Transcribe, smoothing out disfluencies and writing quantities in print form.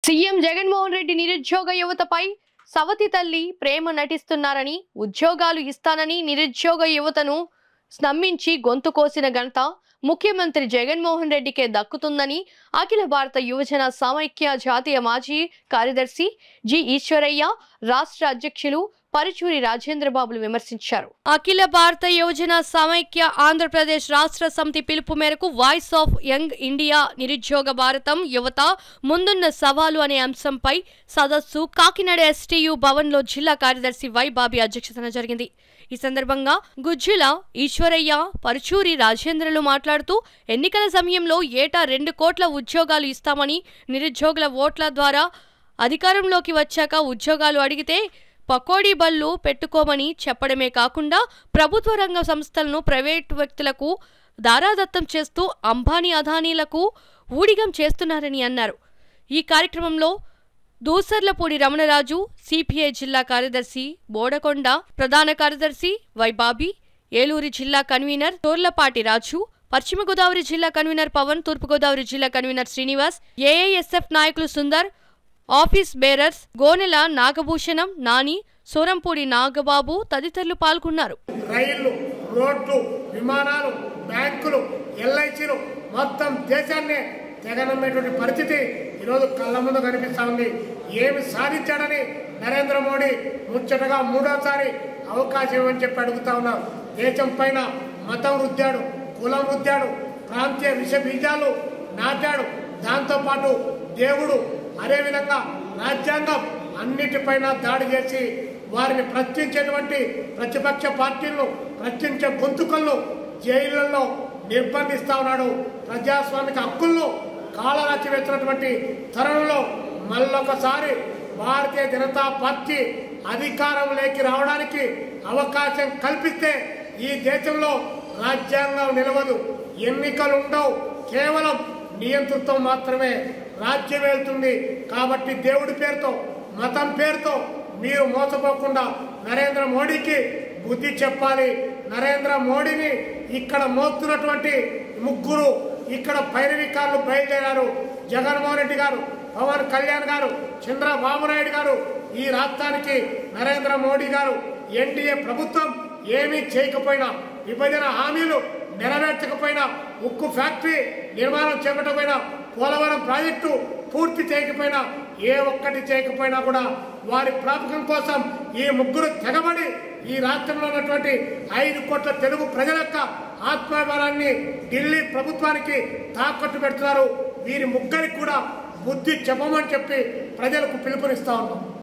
CM Jaganmohan Reddy నిరుద్యోగ యువతపై సవతి తల్లి ప్రేమ నటిస్తున్నారని, ఉద్యోగాలు ఇస్తానని నిరుద్యోగ యువతను నమ్మించి గొంతు కోసిన ఘనత ముఖ్యమంత్రి జగన్మోహన్ రెడ్డికే దక్కుతుందని అఖిల భారత యువజన సమైక్య జాతీయ మాజీ కార్యదర్శి జి ఈశ్వరయ్య, రాష్ట్ర అధ్యక్షులు పరుచూరి రాజేంద్రబాబులు విమర్శించారు. అఖిల భారత యువజన సమైక్య ఆంధ్రప్రదేశ్ రాష్ట్ర సమితి పిలుపు మేరకు వాయిస్ ఆఫ్ యంగ్ ఇండియా నిరుద్యోగ భారతం యువత ముందున్న సవాలు అనే అంశంపై సదస్సు కాకినాడ ఎస్టీయు భవన్లో జిల్లా కార్యదర్శి వై బాబీ అధ్యక్షతన జరిగింది. ఈ సందర్భంగా గుజ్జుల ఈశ్వరయ్య, పరుచూరి రాజేంద్రలు మాట్లాడుతూ ఎన్నికల సమయంలో ఏటా 2 కోట్ల ఉద్యోగాలు ఇస్తామని, నిరుద్యోగుల ఓట్ల ద్వారా అధికారంలోకి వచ్చాక ఉద్యోగాలు అడిగితే పకోడీ బళ్ళు పెట్టుకోమని చెప్పడమే కాకుండా ప్రభుత్వ రంగ సంస్థలను ప్రైవేటు వ్యక్తులకు దారాదత్తం చేస్తూ అంబానీ అదానీలకు ఊడిగం చేస్తున్నారని అన్నారు. ఈ కార్యక్రమంలో దూసర్లపూడి రమణరాజు, సిపిఐ జిల్లా కార్యదర్శి బోడకొండ, ప్రధాన కార్యదర్శి వై బాబీ, ఏలూరు జిల్లా కన్వీనర్ తోర్లపాటి రాజు, పశ్చిమ గోదావరి జిల్లా కన్వీనర్ పవన్, తూర్పుగోదావరి జిల్లా కన్వీనర్ శ్రీనివాస్, ఏఐఎస్ఎఫ్ నాయకులు సుందర్, ఆఫీస్ బేరర్స్ గోనెల నాగభూషణం, నాని, సోరంపూడి నాగబాబు తదితరులు పాల్గొన్నారు. రైళ్లు, రోడ్లు, విమానాలు, బ్యాంకులు, ఎల్ఐసీలు మొత్తం దేశాన్నే తెగనమ్మేటువంటి పరిస్థితి ఈరోజు కళ్ళ ముందు కనిపిస్తా ఉంది. ఏమి సాధించాడని నరేంద్ర మోడీ ముచ్చటగా 3వసారి అవకాశం ఇవ్వని చెప్పి అడుగుతా ఉన్నాం. దేశం పైన మతం రుద్దాడు, కులం రుద్దాడు, ప్రాంతీయ విష బీజాలు నాటాడు. దాంతోపాటు దేవుడు, అదేవిధంగా రాజ్యాంగం అన్నిటిపైన దాడి చేసి వారిని ప్రశ్నించేటువంటి ప్రతిపక్ష పార్టీలను, ప్రశ్నించే గొంతుకలను జైళ్లలో నిర్బంధిస్తా ఉన్నాడు. ప్రజాస్వామిక హక్కులను కాలరాచి వేస్తున్నటువంటి తరుణంలో మళ్ళొకసారి భారతీయ జనతా పార్టీ అధికారంలోకి రావడానికి అవకాశం కల్పిస్తే ఈ దేశంలో రాజ్యాంగం నిలవదు, ఎన్నికలు ఉండవు, కేవలం నియంతృత్వం మాత్రమే రాజ్యం వెళ్తుంది. కాబట్టి దేవుడి పేరుతో, మతం పేరుతో మీరు మోసపోకుండా నరేంద్ర మోడీకి బుద్ధి చెప్పాలి. నరేంద్ర మోడీని ఇక్కడ మోస్తున్నటువంటి ముగ్గురు ఇక్కడ పైరవికారులు బయలుదేరారు. జగన్మోహన్ రెడ్డి గారు, పవన్ కళ్యాణ్ గారు, చంద్రబాబు నాయుడు గారు. ఈ రాష్ట్రానికి నరేంద్ర మోడీ గారు, ఎన్డీఏ ప్రభుత్వం ఏమీ చేయకపోయినా, విభజన హామీలు నెరవేర్చకపోయినా, ఉక్కు ఫ్యాక్టరీ నిర్మాణం చేపట్టకపోయినా, పోలవరం ప్రాజెక్టు పూర్తి చేయకపోయినా, ఏ ఒక్కటి చేయకపోయినా కూడా వారి ప్రాపకం కోసం ఈ ముగ్గురు తెగబడి ఈ రాష్ట్రంలో ఉన్నటువంటి 5 కోట్ల తెలుగు ప్రజల యొక్క ఆత్మాభిమానాన్ని ఢిల్లీ ప్రభుత్వానికి తాకట్టు పెడుతున్నారు. వీరి ముగ్గురికి కూడా బుద్ధి చెప్పమని చెప్పి ప్రజలకు పిలుపునిస్తా ఉన్నాం.